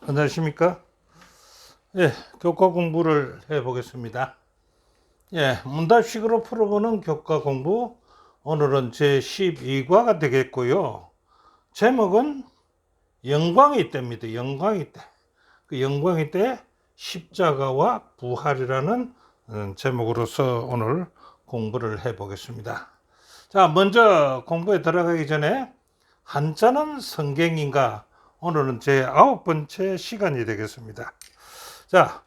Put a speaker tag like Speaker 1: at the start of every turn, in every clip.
Speaker 1: 안녕하십니까? 예, 교과 공부를 해 보겠습니다. 예, 문답식으로 풀어보는 교과 공부. 오늘은 제 12과가 되겠고요. 제목은 영광의 때입니다. 영광의 때. 그 영광의 때 십자가와 부활이라는 제목으로서 오늘 공부를 해 보겠습니다. 자, 먼저 공부에 들어가기 전에 한자는 성경인가? 오늘은 제 9번째 시간이 되겠습니다. 자,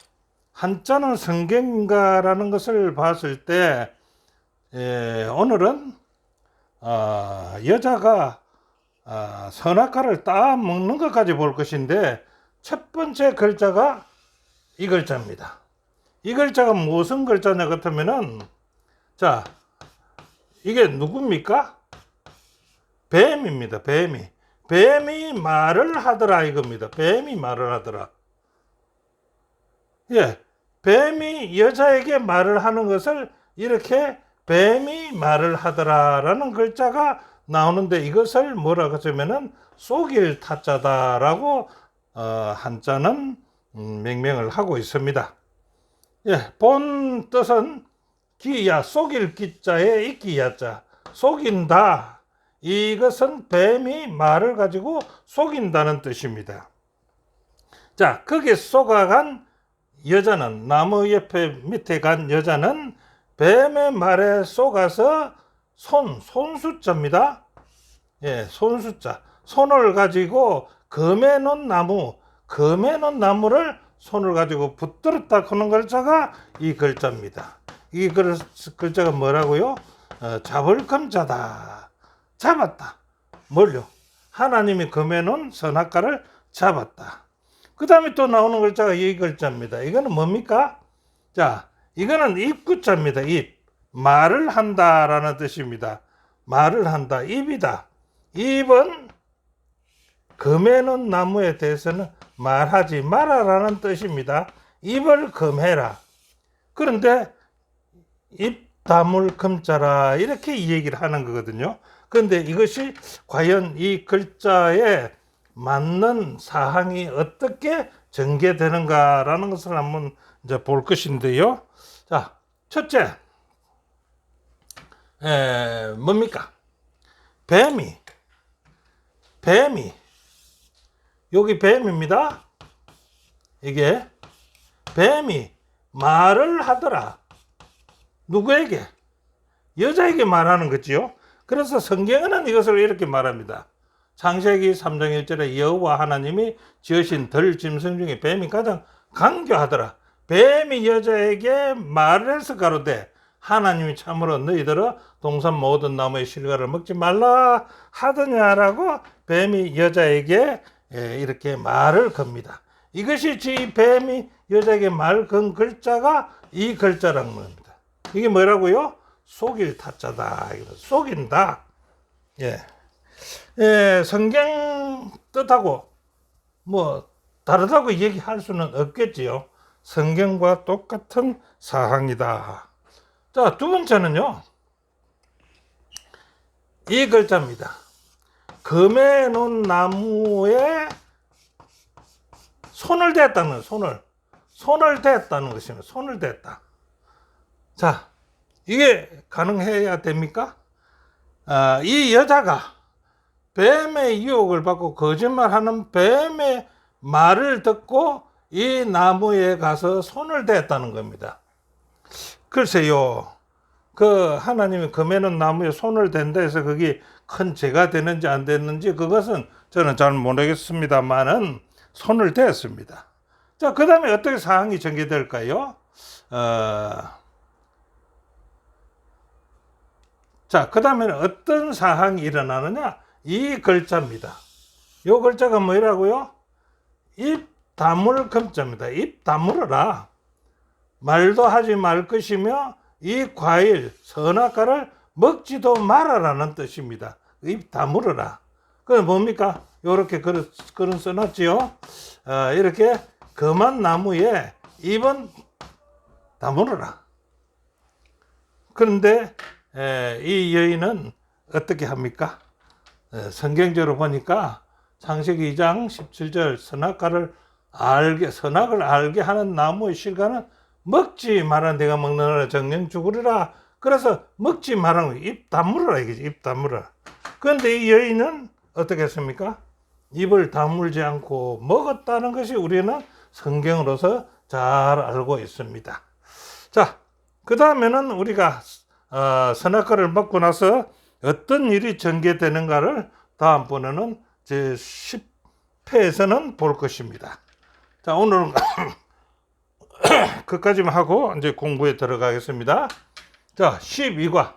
Speaker 1: 한자는 성경인가라는 것을 봤을 때 오늘은 여자가 선악과를 따먹는 것까지 볼 것인데 첫 번째 글자가 이 글자입니다. 이 글자가 무슨 글자냐 같으면은 자, 이게 누굽니까? 뱀입니다. 뱀이 말을 하더라 이겁니다. 뱀이 말을 하더라. 예, 뱀이 여자에게 말을 하는 것을 이렇게 뱀이 말을 하더라라는 글자가 나오는데 이것을 뭐라고 하냐면은 속일 타자다라고 한자는 명명을 하고 있습니다. 예, 본 뜻은 기야, 속일 기자에 있기 야자, 속인다. 이것은 뱀이 말을 가지고 속인다는 뜻입니다. 자, 거기에 속아간 여자는, 나무 옆에 밑에 간 여자는 뱀의 말에 속아서 손숫자입니다. 예, 손숫자. 손을 가지고 금에 놓은 나무를 손을 가지고 붙들었다 하는 글자가 이 글자입니다. 이 글자가 뭐라고요? 잡을 금자다. 잡았다. 뭘요? 하나님이 금에 놓은 선악과를 잡았다. 그 다음에 또 나오는 글자가 이 글자입니다. 이거는 뭡니까? 자, 이거는 입구자입니다. 입. 말을 한다라는 뜻입니다. 말을 한다. 입이다. 입은 금에 놓은 나무에 대해서는 말하지 마라라는 뜻입니다. 입을 금해라. 그런데 입 다물 금자라 이렇게 이 얘기를 하는 거거든요. 그런데 이것이 과연 이 글자에 맞는 사항이 어떻게 전개되는가라는 것을 한번 이제 볼 것인데요. 자, 첫째, 뭡니까? 뱀이, 여기 뱀입니다. 이게 뱀이 말을 하더라. 누구에게? 여자에게 말하는 거지요. 그래서 성경은 이것을 이렇게 말합니다. 창세기 3장 1절에 여호와 하나님이 지으신 들 짐승 중에 뱀이 가장 강교하더라. 뱀이 여자에게 말을 해서 가로되 하나님이 참으로 너희들아 동산 모든 나무의 실과를 먹지 말라 하더냐라고 뱀이 여자에게 이렇게 말을 겁니다. 이것이 뱀이 여자에게 말 건 글자가 이 글자라는 겁니다. 이게 뭐라고요? 속일 타자다. 속인다. 예. 성경 뜻하고 뭐 다르다고 얘기할 수는 없겠지요. 성경과 똑같은 사항이다. 자, 두 번째는요. 이 글자입니다. 금에 놓은 나무에 손을 댔다는 손을 댔다는 것입니다. 손을 댔다. 자, 이게 가능해야 됩니까? 이 여자가 뱀의 유혹을 받고 거짓말하는 뱀의 말을 듣고 이 나무에 가서 손을 댔다는 겁니다. 글쎄요, 그 하나님이 금에 놓은 나무에 손을 댄다 해서 그게 큰 죄가 되는지 안 됐는지 그것은 저는 잘 모르겠습니다만은 손을 댔습니다. 자, 그 다음에 어떻게 사항이 전개될까요? 자, 그 다음에는 어떤 사항이 일어나느냐? 이 글자입니다. 이 글자가 뭐라고요? 입 다물 금자입니다. 입 다물어라. 말도 하지 말 것이며 이 과일, 선악과를 먹지도 말아라는 뜻입니다. 입 다물어라. 그건 뭡니까? 이렇게 글은 써놨지요. 이렇게 금한 나무에 입은 다물어라. 그런데 이 여인은 어떻게 합니까? 성경적으로 보니까 창세기 2장 17절 선악과를 선악을 알게 하는 나무의 실과는 먹지 마라. 내가 먹느라 정령 죽으리라. 그래서 먹지 말라는 거예요. 입 다물어라 이거지. 입 다물어라. 그런데 이 여인은 어떻게 했습니까? 입을 다물지 않고 먹었다는 것이 우리는 성경으로서 잘 알고 있습니다. 자, 그 다음에는 우리가 선악과를 먹고 나서 어떤 일이 전개되는가를 다음번에는 제 10회에서는 볼 것입니다. 자, 오늘은 그까지만 하고 이제 공부에 들어가겠습니다. 자, 12과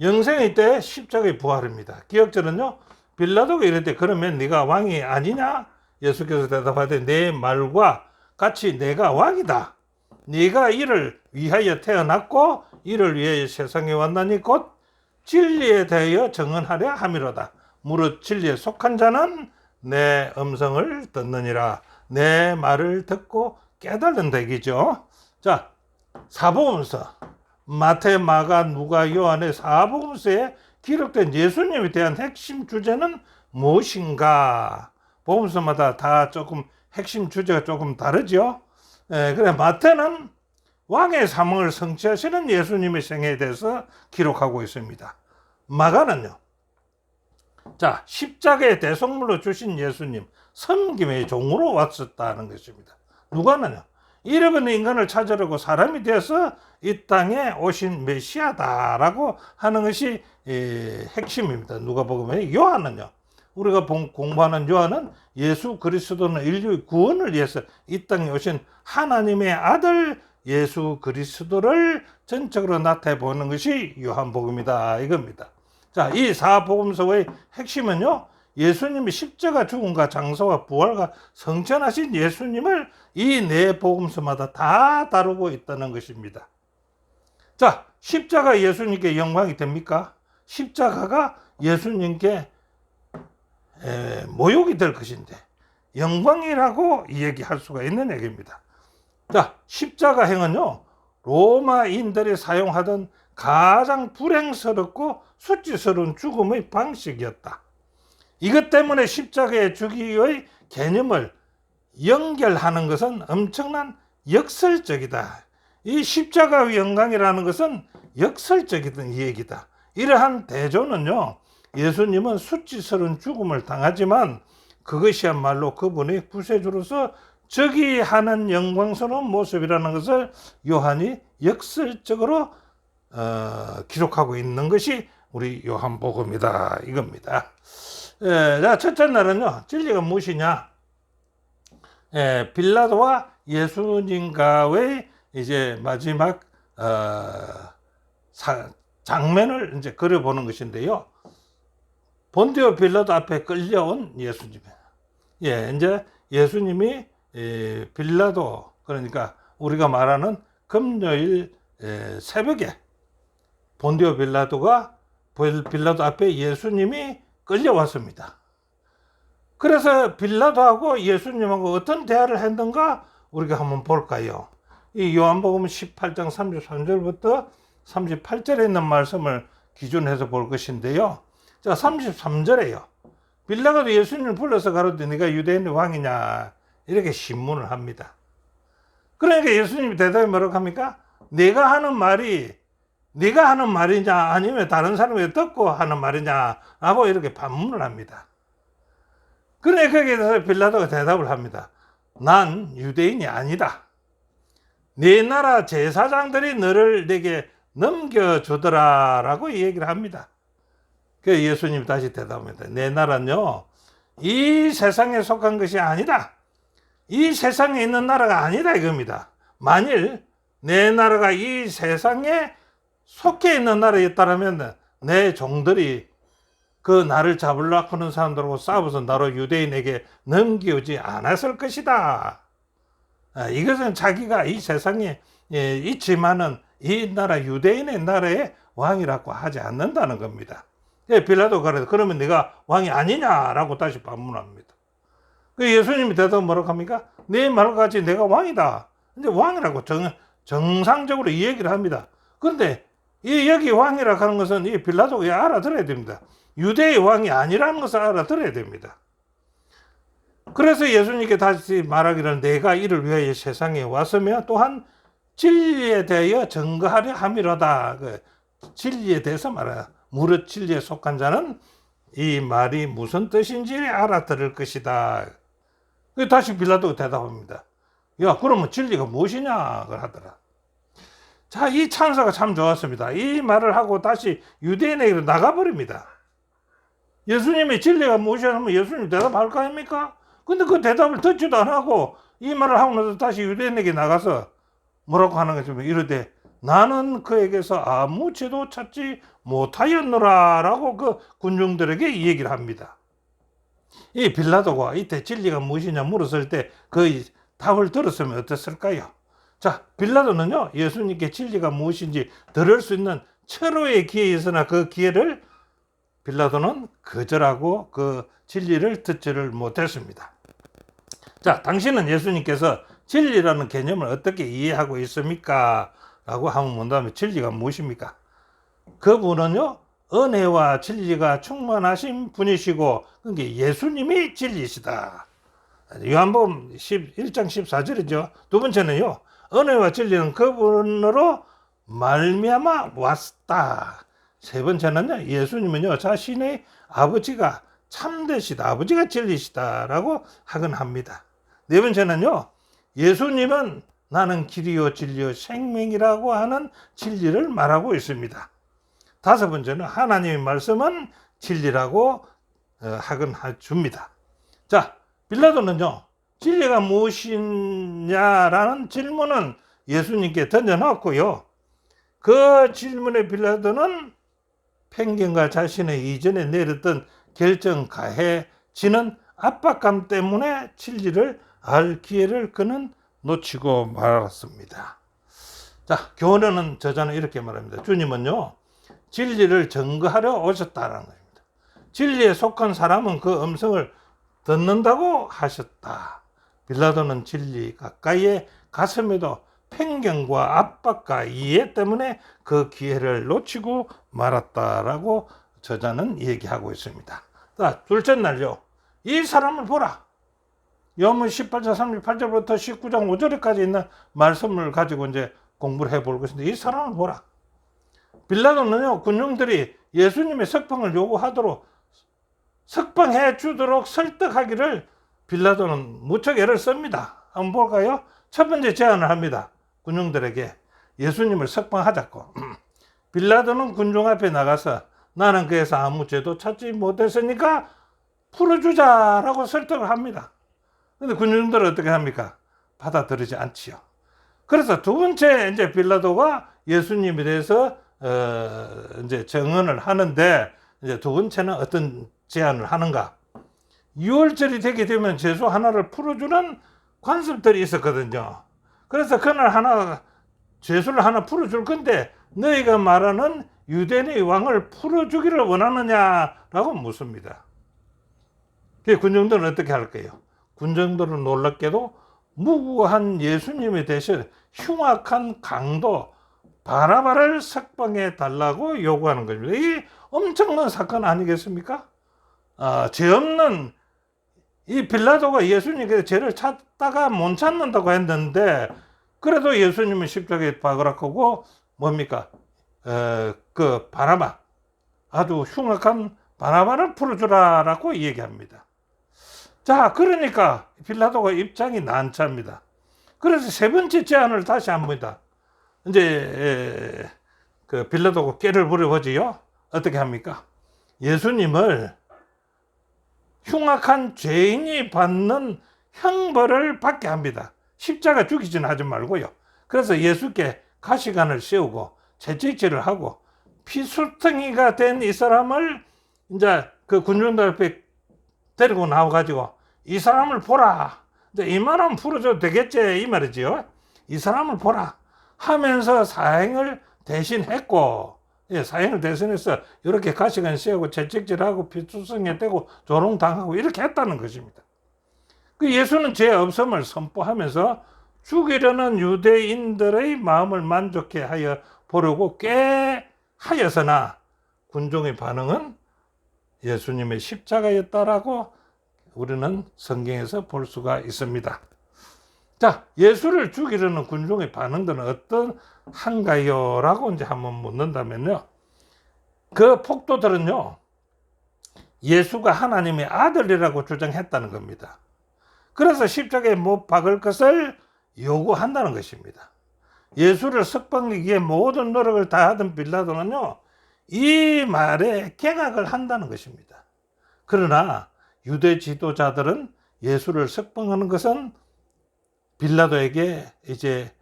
Speaker 1: 영생의 때 십자가의 부활입니다. 기억절은요, 빌라도가 이럴 때 그러면 네가 왕이 아니냐? 예수께서 대답하되 내 말과 같이 내가 왕이다. 네가 이를 위하여 태어났고 이를 위하여 세상에 왔나니 곧 진리에 대하여 증언하려 함이로다. 무릇 진리에 속한 자는 내 음성을 듣느니라. 내 말을 듣고 깨달은 덕이죠. 자, 사복음서 마태, 마가, 누가, 요한의 사복음서에 기록된 예수님에 대한 핵심 주제는 무엇인가? 복음서마다 다 조금 핵심 주제가 조금 다르죠. 그래 마태는 왕의 사명을 성취하시는 예수님의 생애에 대해서 기록하고 있습니다. 마가는요, 자, 십자가의 대속물로 주신 예수님, 섬김의 종으로 왔었다는 것입니다. 누가는요, 잃어버린 인간을 찾으려고 사람이 되어서 이 땅에 오신 메시아다라고 하는 것이 핵심입니다. 누가복음에. 요한은요, 우리가 공부하는 요한은 예수 그리스도는 인류의 구원을 위해서 이 땅에 오신 하나님의 아들 예수 그리스도를 전적으로 나타내 보는 것이 요한복음이다 이겁니다. 자, 이 사복음서의 핵심은요, 예수님이 십자가 죽음과 장사와 부활과 성천하신 예수님을 이 네 복음서마다 다 다루고 있다는 것입니다. 자, 십자가 예수님께 영광이 됩니까? 십자가가 예수님께 모욕이 될 것인데 영광이라고 얘기할 수가 있는 얘기입니다. 자, 십자가행은요, 로마인들이 사용하던 가장 불행스럽고 수치스러운 죽음의 방식이었다. 이것 때문에 십자가의 주기의 개념을 연결하는 것은 엄청난 역설적이다. 이 십자가의 영광이라는 것은 역설적인 얘기다. 이러한 대조는요, 예수님은 수치스러운 죽음을 당하지만 그것이야말로 그분의 구세주로서 즉위하는 영광스러운 모습이라는 것을 요한이 역설적으로 기록하고 있는 것이 우리 요한복음이다 이겁니다. 자, 첫째 날은요, 진리가 무엇이냐? 빌라도와 예수님과의 이제 마지막 장면을 이제 그려보는 것인데요. 본디오 빌라도 앞에 끌려온 예수님. 이제 예수님이 빌라도, 그러니까 우리가 말하는 금요일 새벽에 본디오 빌라도 앞에 예수님이 끌려왔습니다. 그래서 빌라도하고 예수님하고 어떤 대화를 했는가 우리가 한번 볼까요? 이 요한복음 18장 33절부터 38절에 있는 말씀을 기준해서 볼 것인데요. 자, 33절에요. 빌라도가 예수님을 불러서 가로되 네가 유대인의 왕이냐 이렇게 신문을 합니다. 그러니까 예수님이 대답이 뭐라고 합니까? 네가 하는 말이냐 아니면 다른 사람이 듣고 하는 말이냐 라고 이렇게 반문을 합니다. 그래 거기에 대해서 빌라도가 대답을 합니다. 난 유대인이 아니다. 네 나라 제사장들이 너를 내게 넘겨주더라 라고 얘기를 합니다. 그 예수님이 다시 대답합니다. 내 나라는요, 이 세상에 속한 것이 아니다. 이 세상에 있는 나라가 아니다 이겁니다. 만일 내 나라가 이 세상에 속해 있는 나라였다면 내 종들이 그 나를 잡으려고 하는 사람들하고 싸워서 나로 유대인에게 넘기지 않았을 것이다. 이것은 자기가 이 세상에 있지만은 이 나라 유대인의 나라의 왕이라고 하지 않는다는 겁니다. 빌라도가 그래서 그러면 네가 왕이 아니냐라고 다시 반문합니다. 예수님이 대답 뭐라고 합니까? 네 말과 같이 내가 왕이다. 이제 왕이라고 정상적으로 이 얘기를 합니다. 그런데 여기 왕이라고 하는 것은 이 빌라도가 알아들어야 됩니다. 유대의 왕이 아니라는 것을 알아들어야 됩니다. 그래서 예수님께 다시 말하기를 내가 이를 위하여 세상에 왔으며 또한 진리에 대하여 증거하려 함이로다. 그 진리에 대해서 말해요. 무릇 진리에 속한 자는 이 말이 무슨 뜻인지 알아들을 것이다. 다시 빌라도가 대답합니다. 야, 그러면 진리가 무엇이냐? 그걸 하더라. 자, 이 찬사가 참 좋았습니다. 이 말을 하고 다시 유대인에게로 나가버립니다. 예수님이 진리가 무엇이냐면 예수님 대답할 거 아닙니까? 근데 그 대답을 듣지도 안 하고 이 말을 하고 나서 다시 유대인에게 나가서 뭐라고 하는 것이면 이르되 나는 그에게서 아무 죄도 찾지 못하였노라 라고 그 군중들에게 이 얘기를 합니다. 이 빌라도가 이때 진리가 무엇이냐 물었을 때 그 답을 들었으면 어땠을까요? 자, 빌라도는요 예수님께 진리가 무엇인지 들을 수 있는 철호의 기회에 있으나 그 기회를 빌라도는 거절하고 그 진리를 듣지를 못했습니다. 자, 당신은 예수님께서 진리라는 개념을 어떻게 이해하고 있습니까? 라고 하면 문다면 진리가 무엇입니까? 그분은요 은혜와 진리가 충만하신 분이시고 그게 예수님이 진리시다. 요한복음 1장 14절이죠. 두 번째는요 은혜와 진리는 그분으로 말미암아 왔다. 세 번째는요 예수님은요 자신의 아버지가 참되시다, 아버지가 진리시다라고 하긴 합니다. 네 번째는요 예수님은 나는 길이요 진리요 생명이라고 하는 진리를 말하고 있습니다. 다섯 번째는 하나님의 말씀은 진리라고 하긴 줍니다. 자, 빌라도는요 진리가 무엇이냐라는 질문은 예수님께 던져놨고요. 그 질문에 빌라도는 편견과 자신의 이전에 내렸던 결정 가해지는 압박감 때문에 진리를 알 기회를 그는 놓치고 말았습니다. 자, 교훈하는 저자는 이렇게 말합니다. 주님은요 진리를 증거하려 오셨다는 겁니다. 진리에 속한 사람은 그 음성을 듣는다고 하셨다. 빌라도는 진리 가까이에 갔음에도 편견과 압박과 이해 때문에 그 기회를 놓치고 말았다라고 저자는 얘기하고 있습니다. 자, 둘째 날요. 이 사람을 보라. 요한복음 18장 38절부터 19장 5절까지 있는 말씀을 가지고 이제 공부를 해볼 것인데 이 사람을 보라. 빌라도는요 군중들이 예수님의 석방을 요구하도록 석방해 주도록 설득하기를 빌라도는 무척 애를 씁니다. 한번 볼까요? 첫 번째 제안을 합니다. 군중들에게 예수님을 석방하자고. 빌라도는 군중 앞에 나가서 나는 그에서 아무 죄도 찾지 못했으니까 풀어주자라고 설득을 합니다. 근데 군중들은 어떻게 합니까? 받아들이지 않지요. 그래서 두 번째 이제 빌라도가 예수님에 대해서 이제 증언을 하는데 이제 두 번째는 어떤 제안을 하는가? 6월절이 되게 되면 죄수 하나를 풀어주는 관습들이 있었거든요. 그래서 그날 하나 죄수를 하나 풀어줄 건데 너희가 말하는 유대인의 왕을 풀어주기를 원하느냐라고 묻습니다. 군중들은 어떻게 할까요? 군중들은 놀랍게도 무고한 예수님에 대해서 흉악한 강도 바라바를 석방해 달라고 요구하는 겁니다. 이 엄청난 사건 아니겠습니까? 죄 없는 이 빌라도가 예수님께 죄를 찾다가 못 찾는다고 했는데 그래도 예수님은 십자가에 박으라고 뭡니까? 그 바나바 아주 흉악한 바나바를 풀어주라라고 얘기합니다. 자, 그러니까 빌라도가 입장이 난처합니다. 그래서 세 번째 제안을 다시 합니다. 이제 그 빌라도가 꾀를 부려보지요. 어떻게 합니까? 예수님을 흉악한 죄인이 받는 형벌을 받게 합니다. 십자가 죽이지는 하지 말고요. 그래서 예수께 가시관을 세우고 채찍질을 하고 피수탱이가 된 이 사람을 이제 그 군중들 앞에 데리고 나와가지고 이 사람을 보라. 이 말하면 풀어줘도 되겠지 이 말이지요. 이 사람을 보라 하면서 사형을 대신했고, 사형을 대신해서 이렇게 가시관 세우고 채찍질하고 피투성에 떼고 조롱당하고 이렇게 했다는 것입니다. 그 예수는 죄 없음을 선포하면서 죽이려는 유대인들의 마음을 만족해 하여 보려고 꽤 하였으나 군중의 반응은 예수님의 십자가였다라고 우리는 성경에서 볼 수가 있습니다. 자, 예수를 죽이려는 군중의 반응들은 어떠한가요? 라고 이제 한번 묻는다면요. 그 폭도들은요, 예수가 하나님의 아들이라고 주장했다는 겁니다. 그래서 십자가에 못 박을 것을 요구한다는 것입니다. 예수를 석방하기 위해 모든 노력을 다하던 빌라도는요, 이 말에 경악을 한다는 것입니다. 그러나 유대 지도자들은 예수를 석방하는 것은 빌라도에게 이제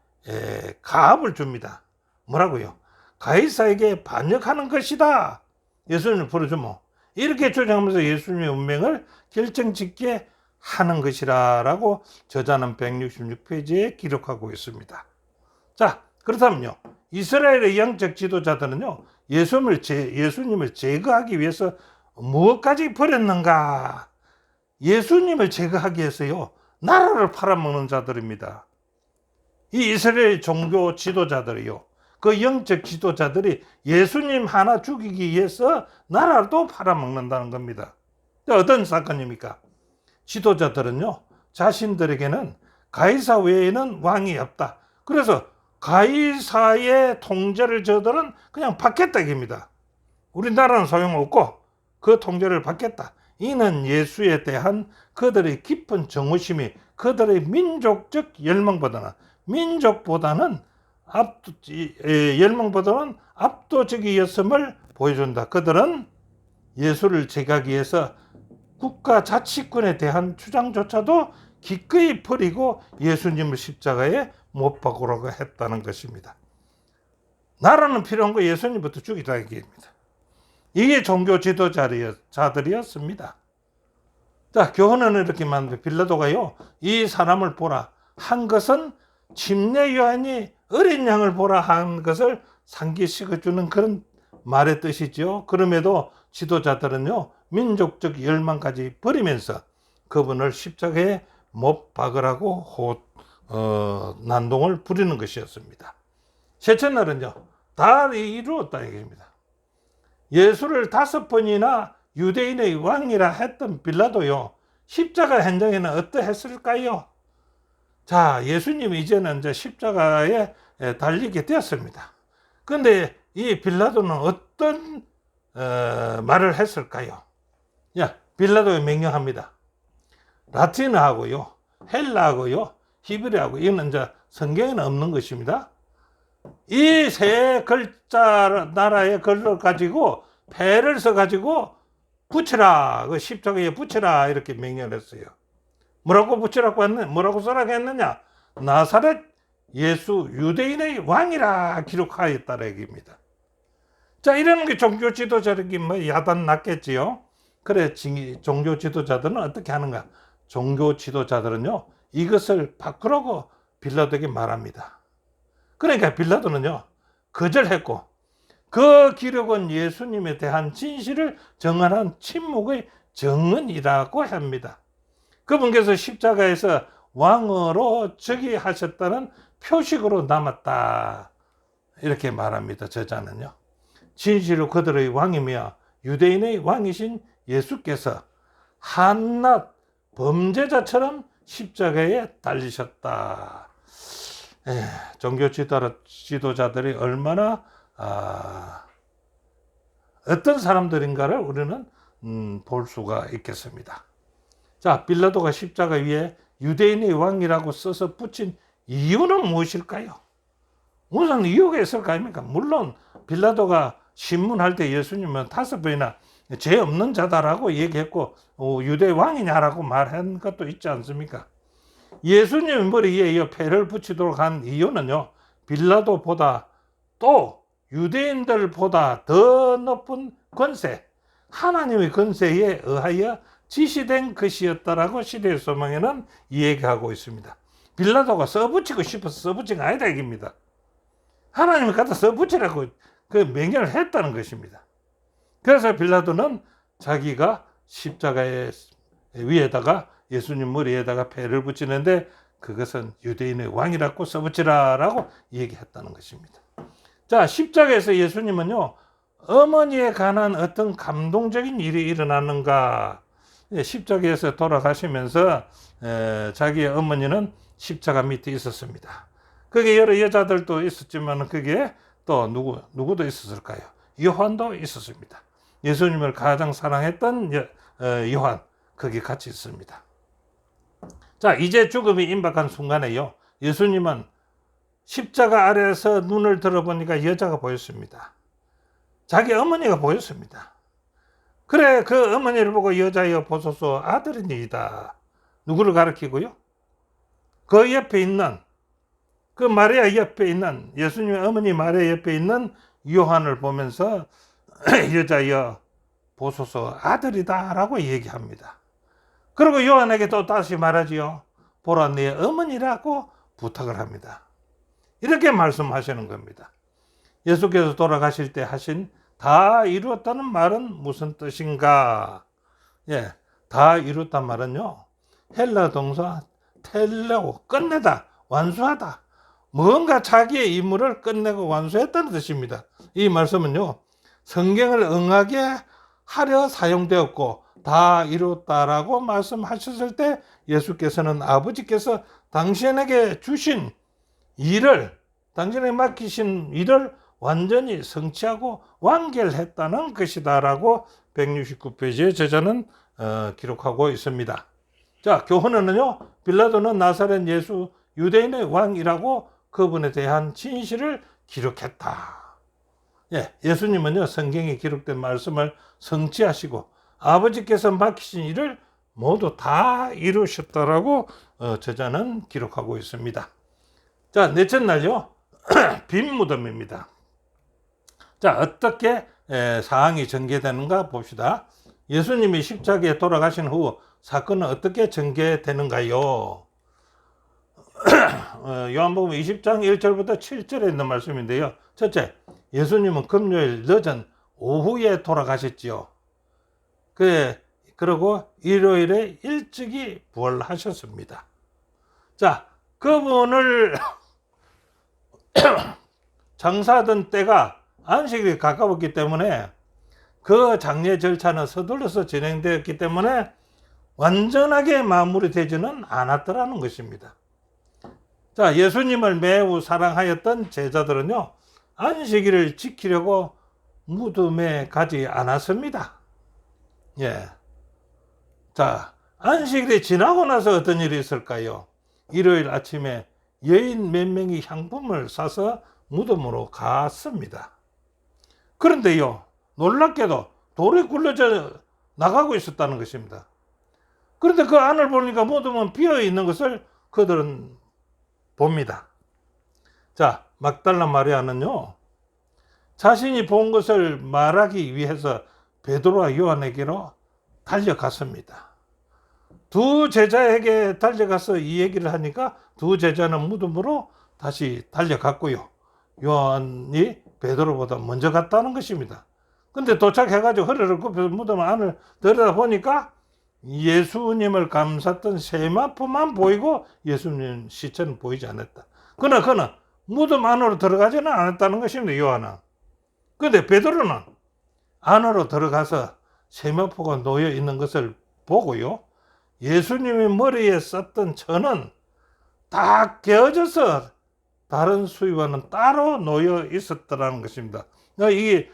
Speaker 1: 가압을 줍니다. 뭐라고요? 가이사에게 반역하는 것이다. 예수님을 부르주면 이렇게 주장하면서 예수님의 운명을 결정짓게 하는 것이라고 저자는 166페이지에 기록하고 있습니다. 자, 그렇다면요, 이스라엘의 영적 지도자들은요, 예수님을 제거하기 위해서 무엇까지 버렸는가? 예수님을 제거하기 위해서요, 나라를 팔아먹는 자들입니다. 이 이스라엘 종교 지도자들이요, 그 영적 지도자들이 예수님 하나 죽이기 위해서 나라도 팔아먹는다는 겁니다. 어떤 사건입니까? 지도자들은요, 자신들에게는 가이사 외에는 왕이 없다. 그래서 가이사의 통제를 저들은 그냥 받겠다 이겁니다. 우리나라는 소용없고 그 통제를 받겠다. 이는 예수에 대한 그들의 깊은 정오심이 그들의 민족적 열망보다는 압도적이었음을 보여준다. 그들은 예수를 제거하기 위해서 국가 자치권에 대한 주장조차도 기꺼이 버리고 예수님을 십자가에 못 박으라고 했다는 것입니다. 나라는 필요한 거 예수님부터 죽이다 얘기입니다. 이게 종교 지도자들이었습니다. 자, 교훈은 이렇게 말합니다. 빌라도가요, 이 사람을 보라 한 것은 침례 요한이 어린 양을 보라 한 것을 상기시켜주는 그런 말의 뜻이죠. 그럼에도 지도자들은요, 민족적 열망까지 버리면서 그분을 십자가에 못 박으라고 난동을 부리는 것이었습니다. 셋째 날은요, 다 이루었다는 얘기입니다. 예수를 5번이나 유대인의 왕이라 했던 빌라도요, 십자가 현장에는 어떠했을까요? 자, 예수님이 이제는 이제 십자가에 달리게 되었습니다. 그런데 이 빌라도는 어떤 말을 했을까요? 빌라도에 명령합니다. 라틴어하고요, 헬라하고요, 히브리하고, 이거는 이제 성경에는 없는 것입니다. 이 세 글자 나라의 글을 가지고 패를 써가지고 붙여라, 그 십자가에 붙여라 이렇게 명령을 했어요. 뭐라고 붙이라고 했느냐? 뭐라고 써라고 했느냐? 나사렛 예수 유대인의 왕이라 기록하였다는 얘기입니다. 자, 이러는 게 종교 지도자들이 야단 났겠지요. 그래, 종교 지도자들은 어떻게 하는가? 종교 지도자들은요, 이것을 바꾸라고 빌라도에게 말합니다. 그러니까 빌라도는요, 거절했고, 그 기록은 예수님에 대한 진실을 정언한 침묵의 정언이라고 합니다. 그분께서 십자가에서 왕으로 즉위하셨다는 표식으로 남았다. 이렇게 말합니다. 저자는요. 진실로 그들의 왕이며 유대인의 왕이신 예수께서 한낱 범죄자처럼 십자가에 달리셨다. 종교 지도자들이 얼마나 어떤 사람들인가를 우리는 볼 수가 있겠습니다. 자, 빌라도가 십자가 위에 유대인의 왕이라고 써서 붙인 이유는 무엇일까요? 무슨 이유가 있을 거 아닙니까? 물론 빌라도가 신문할 때 예수님은 5번이나 죄 없는 자다라고 얘기했고 유대 왕이냐라고 말한 것도 있지 않습니까? 예수님 머리에 이 패를 붙이도록 한 이유는요, 빌라도보다 또 유대인들보다 더 높은 권세, 하나님의 권세에 의하여 지시된 것이었다라고 시대의 소망에는 이야기하고 있습니다. 빌라도가 써붙이고 싶어서 써붙인 거 아니다 얘기입니다. 하나님이 갖다 써붙이라고 그 명령을 했다는 것입니다. 그래서 빌라도는 자기가 십자가의 위에다가 예수님 머리에다가 패를 붙이는데 그것은 유대인의 왕이라고 써붙이라라고 얘기했다는 것입니다. 자, 십자가에서 예수님은요, 어머니에 관한 어떤 감동적인 일이 일어났는가? 십자가에서 돌아가시면서 자기의 어머니는 십자가 밑에 있었습니다. 거기에 여러 여자들도 있었지만 거기에 또 누구도 있었을까요? 요한도 있었습니다. 예수님을 가장 사랑했던 요한, 거기 같이 있습니다. 자, 이제 죽음이 임박한 순간에요, 예수님은 십자가 아래에서 눈을 들어보니까 여자가 보였습니다. 자기 어머니가 보였습니다. 그래, 그 어머니를 보고 여자여 보소서, 아들이니이다. 누구를 가리키고요? 그 옆에 있는, 그 마리아 옆에 있는, 예수님의 어머니 마리아 옆에 있는 요한을 보면서 여자여 보소서, 아들이다 라고 얘기합니다. 그리고 요한에게 또 다시 말하지요. 보라, 네 어머니라고 부탁을 합니다. 이렇게 말씀하시는 겁니다. 예수께서 돌아가실 때 하신 다 이루었다는 말은 무슨 뜻인가? 예, 다 이루었단 말은요, 헬라 동사 텔레오, 끝내다, 완수하다. 뭔가 자기의 임무를 끝내고 완수했다는 뜻입니다. 이 말씀은요, 성경을 응하게 하려 사용되었고 다 이루었다라고 말씀하셨을 때 예수께서는 아버지께서 당신에게 주신 일을, 당신에게 맡기신 일을 완전히 성취하고 완결했다는 것이다라고 169페이지에 저자는 기록하고 있습니다. 자, 교훈은요, 빌라도는 나사렛 예수 유대인의 왕이라고 그분에 대한 진실을 기록했다. 예, 예수님은요, 성경에 기록된 말씀을 성취하시고 아버지께서 맡기신 일을 모두 다 이루셨다라고 저자는 기록하고 있습니다. 자, 넷째 날요, 빈 무덤입니다. 자, 어떻게 사항이 전개되는가 봅시다. 예수님이 십자가에 돌아가신 후 사건은 어떻게 전개되는가요? 요한복음 20장 1절부터 7절에 있는 말씀인데요. 첫째, 예수님은 금요일 늦은 오후에 돌아가셨지요. 그리고 일요일에 일찍이 부활하셨습니다. 자, 그분을 장사하던 때가 안식일이 가까웠기 때문에 그 장례 절차는 서둘러서 진행되었기 때문에 완전하게 마무리되지는 않았더라는 것입니다. 자, 예수님을 매우 사랑하였던 제자들은요, 안식일을 지키려고 무덤에 가지 않았습니다. 예. 자, 안식일이 지나고 나서 어떤 일이 있을까요? 일요일 아침에 여인 몇 명이 향품을 사서 무덤으로 갔습니다. 그런데요, 놀랍게도 돌이 굴러져 나가고 있었다는 것입니다. 그런데 그 안을 보니까 무덤은 비어 있는 것을 그들은 봅니다. 자, 막달라 마리아는요, 자신이 본 것을 말하기 위해서 베드로와 요한에게로 달려갔습니다. 두 제자에게 달려가서 이 얘기를 하니까 두 제자는 무덤으로 다시 달려갔고요, 요한이 베드로보다 먼저 갔다는 것입니다. 근데 도착해가지고 허리를 굽혀서 무덤 안을 들여다보니까 예수님을 감쌌던 세마포만 보이고 예수님 시체는 보이지 않았다. 그러나 그는 무덤 안으로 들어가지는 않았다는 것입니다, 요한은. 근데 베드로는 안으로 들어가서 세마포가 놓여 있는 것을 보고요, 예수님의 머리에 썼던 천은 다 개어져서 다른 수위와는 따로 놓여 있었다는 것입니다. 이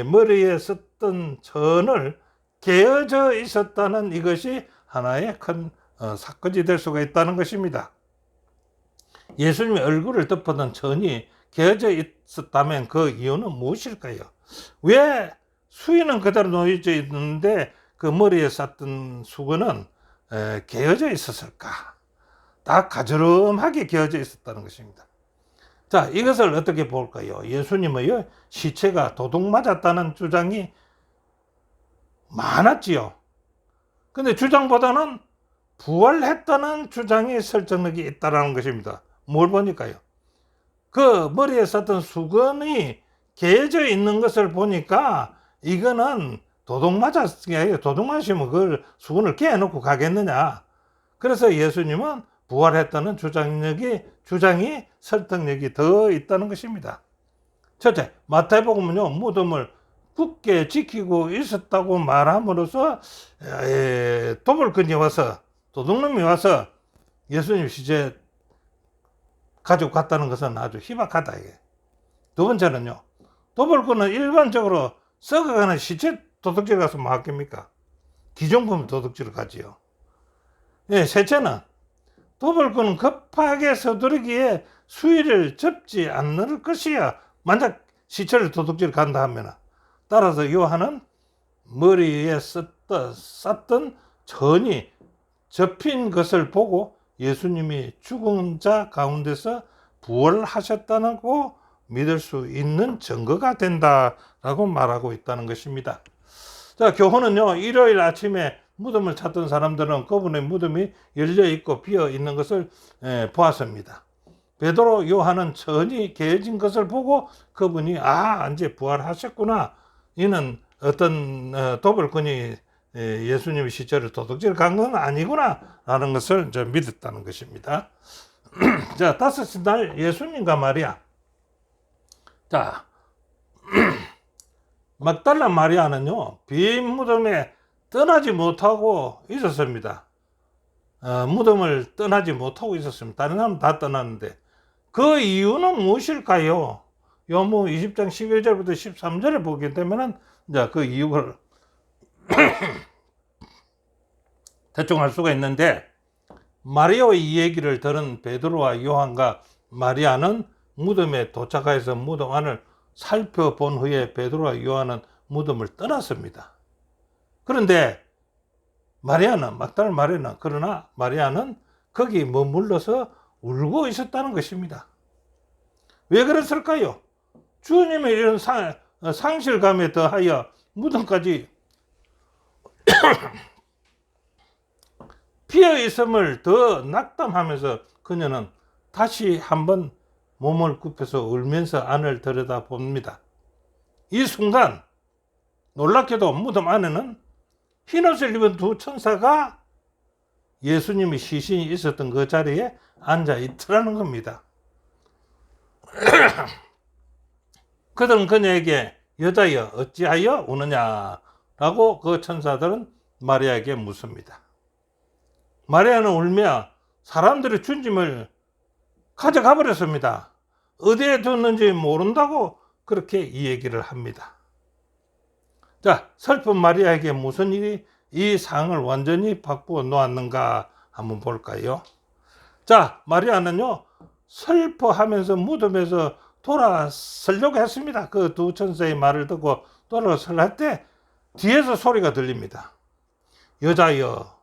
Speaker 1: 머리에 썼던 천을 개어져 있었다는 이것이 하나의 큰 사건이 될 수가 있다는 것입니다. 예수님의 얼굴을 덮었던 천이 개어져 있었다면 그 이유는 무엇일까요? 왜 수위는 그대로 놓여져 있는데 그 머리에 쌌던 수건은 개어져 있었을까? 다 가저름하게 개어져 있었다는 것입니다. 자, 이것을 어떻게 볼까요? 예수님의 시체가 도둑 맞았다는 주장이 많았지요. 근데 주장보다는 부활했다는 주장이 설득력이 있다는 것입니다. 뭘 보니까요, 그 머리에 썼던 수건이 개어져 있는 것을 보니까 이거는 도둑 맞았으니까, 도둑 맞으면 그 수건을 깨놓고 가겠느냐. 그래서 예수님은 부활했다는 주장이 설득력이 더 있다는 것입니다. 첫째, 마태복음은요, 무덤을 굳게 지키고 있었다고 말함으로써 도벌꾼이 와서, 도둑놈이 와서 예수님 시체 가지고 갔다는 것은 아주 희박하다. 이게. 두 번째는요, 도벌꾼은 일반적으로 썩어가는 시체 도둑질 가서 뭐 하겠습니까? 기존품 도둑질을 가지요. 셋째는 도벌꾼은 급하게 서두르기에 수위를 접지 않을 것이야. 만약 시체를 도둑질 간다 하면, 따라서 요한은 머리에 쌌던 전이 접힌 것을 보고 예수님이 죽은 자 가운데서 부활하셨다고 믿을 수 있는 증거가 된다라고 말하고 있다는 것입니다. 자, 교훈은요, 일요일 아침에 무덤을 찾던 사람들은 그분의 무덤이 열려 있고 비어 있는 것을 보았습니다. 베드로, 요한은 전이 개어진 것을 보고 그분이 이제 부활하셨구나, 이는 어떤 도벌꾼이 예수님의 시체를 도둑질 간 건 아니구나 라는 것을 믿었다는 것입니다. 자, 다섯째 날 예수님과 마리아. 자, 막달라 마리아는요, 빈 무덤에 떠나지 못하고 있었습니다. 무덤을 떠나지 못하고 있었습니다. 다른 사람은 다 떠났는데, 그 이유는 무엇일까요? 요무 20장 11절부터 13절에 보게 되면은 이제 그 이유를 대충 알 수가 있는데, 마리아의 이 얘기를 들은 베드로와 요한과 마리아는 무덤에 도착해서 무덤 안을 살펴본 후에 베드로와 요한은 무덤을 떠났습니다. 그런데 막달라 마리아는, 그러나 마리아는 거기 머물러서 울고 있었다는 것입니다. 왜 그랬을까요? 주님의 이런 상실감에 더하여 무덤까지 비어 있음을 더 낙담하면서 그녀는 다시 한번 몸을 굽혀서 울면서 안을 들여다봅니다. 이 순간 놀랍게도 무덤 안에는 흰옷을 입은 두 천사가 예수님의 시신이 있었던 그 자리에 앉아 있더라는 겁니다. 그들은 그녀에게 여자여 어찌하여 우느냐라고 그 천사들은 마리아에게 묻습니다. 마리아는 울며 사람들의 준짐을 가져가 버렸습니다. 어디에 뒀는지 모른다고 그렇게 이 얘기를 합니다. 자, 슬픈 마리아에게 무슨 일이 이 상을 완전히 바꾸어 놓았는가 한번 볼까요? 자, 마리아는요, 슬퍼하면서 무덤에서 돌아서려고 했습니다. 그 두 천사의 말을 듣고 돌아설 때 뒤에서 소리가 들립니다. 여자여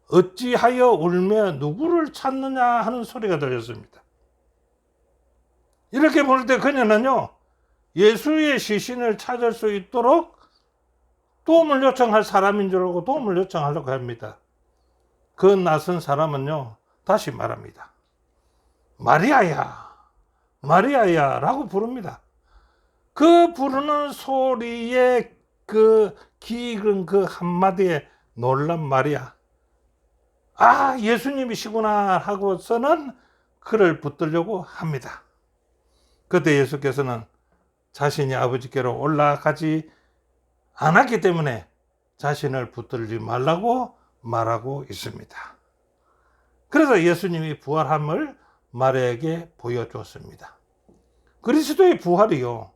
Speaker 1: 어찌하여 울며 누구를 찾느냐 하는 소리가 들렸습니다. 이렇게 볼 때 그녀는요, 예수의 시신을 찾을 수 있도록 도움을 요청할 사람인 줄 알고 도움을 요청하려고 합니다. 그 낯선 사람은요, 다시 말합니다. 마리아야, 마리아야 라고 부릅니다. 그 부르는 소리에 그 기익은 그 한마디에 놀란 마리아, 예수님이시구나 하고서는 그를 붙들려고 합니다. 그때 예수께서는 자신이 아버지께로 올라가지 않았기 때문에 자신을 붙들지 말라고 말하고 있습니다. 그래서 예수님이 부활함을 마리아에게 보여주었습니다. 그리스도의 부활이요,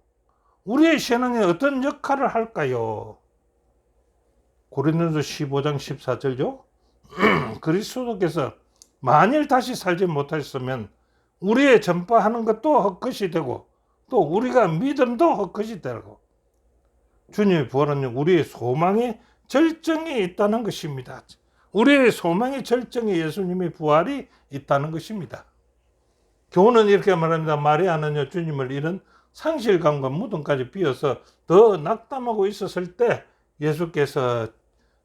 Speaker 1: 우리의 신앙에 어떤 역할을 할까요? 고린도서 15장 14절요. 그리스도께서 만일 다시 살지 못하셨으면 우리의 전파하는 것도 헛것이 되고 또 우리가 믿음도 헛것이 되고, 주님의 부활은 우리의 소망의 절정이 있다는 것입니다. 우리의 소망의 절정에 예수님의 부활이 있다는 것입니다. 교훈은 이렇게 말합니다. 마리아는요, 주님을 잃은 상실감과 무덤까지 비어서 더 낙담하고 있었을 때 예수께서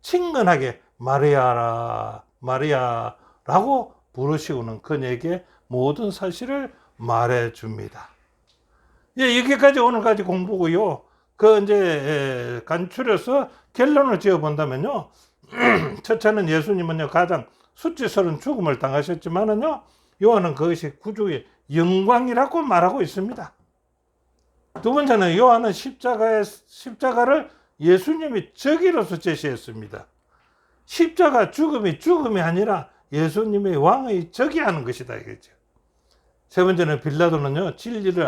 Speaker 1: 친근하게 마리아라, 마리아라고 부르시고는 그녀에게 모든 사실을 말해 줍니다. 여기까지 오늘까지 공부고요. 이제 간추려서 결론을 지어 본다면요. 첫째는 예수님은요, 가장 수치스러운 죽음을 당하셨지만은요, 요한은 그것이 구주의 영광이라고 말하고 있습니다. 두 번째는 요한은 십자가를 예수님이 적이로서 제시했습니다. 십자가 죽음이 아니라 예수님의 왕의 적이 하는 것이다 이거죠. 세 번째는 빌라도는요, 진리를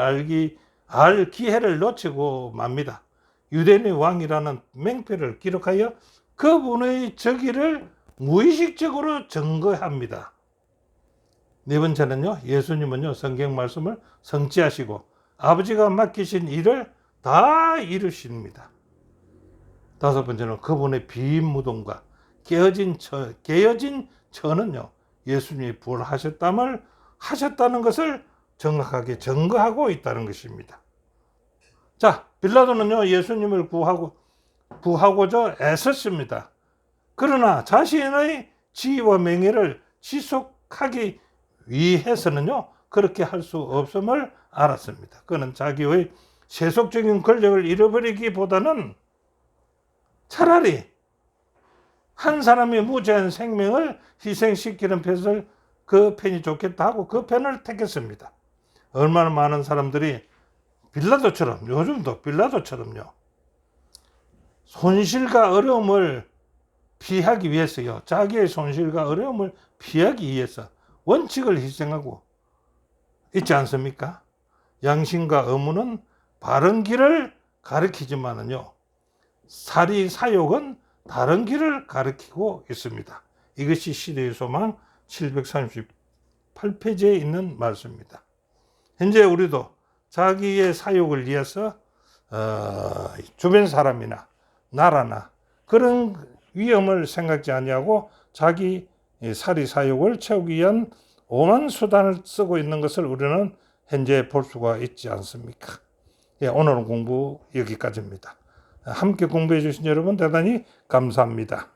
Speaker 1: 알 기회를 놓치고 맙니다. 유대인의 왕이라는 맹패를 기록하여 그분의 적의를 무의식적으로 증거합니다. 네 번째는요, 예수님은요, 성경 말씀을 성취하시고 아버지가 맡기신 일을 다 이루십니다. 다섯 번째는 그분의 빈 무덤과 깨어진 처는요, 예수님이 부활하셨다는 것을 정확하게 증거하고 있다는 것입니다. 자, 빌라도는요, 예수님을 구하고자 애썼습니다. 그러나 자신의 지위와 명예를 지속하기 위해서는요, 그렇게 할 수 없음을 알았습니다. 그는 자기의 세속적인 권력을 잃어버리기보다는 차라리 한 사람의 무죄한 생명을 희생시키는 그 편이 좋겠다 하고 그 편을 택했습니다. 얼마나 많은 사람들이 빌라도처럼, 요즘도 빌라도처럼요, 손실과 어려움을 피하기 위해서요, 자기의 손실과 어려움을 피하기 위해서 원칙을 희생하고 있지 않습니까? 양심과 의무는 바른 길을 가리키지만은요, 사리 사욕은 다른 길을 가리키고 있습니다. 이것이 시대의 소망 738페이지에 있는 말씀입니다. 현재 우리도 자기의 사욕을 위해서 주변 사람이나 나라나 그런 위험을 생각지 아니하고 자기 사리 사욕을 채우기 위한 오만 수단을 쓰고 있는 것을 우리는 현재 볼 수가 있지 않습니까? 예, 오늘 공부 여기까지입니다. 함께 공부해 주신 여러분 대단히 감사합니다.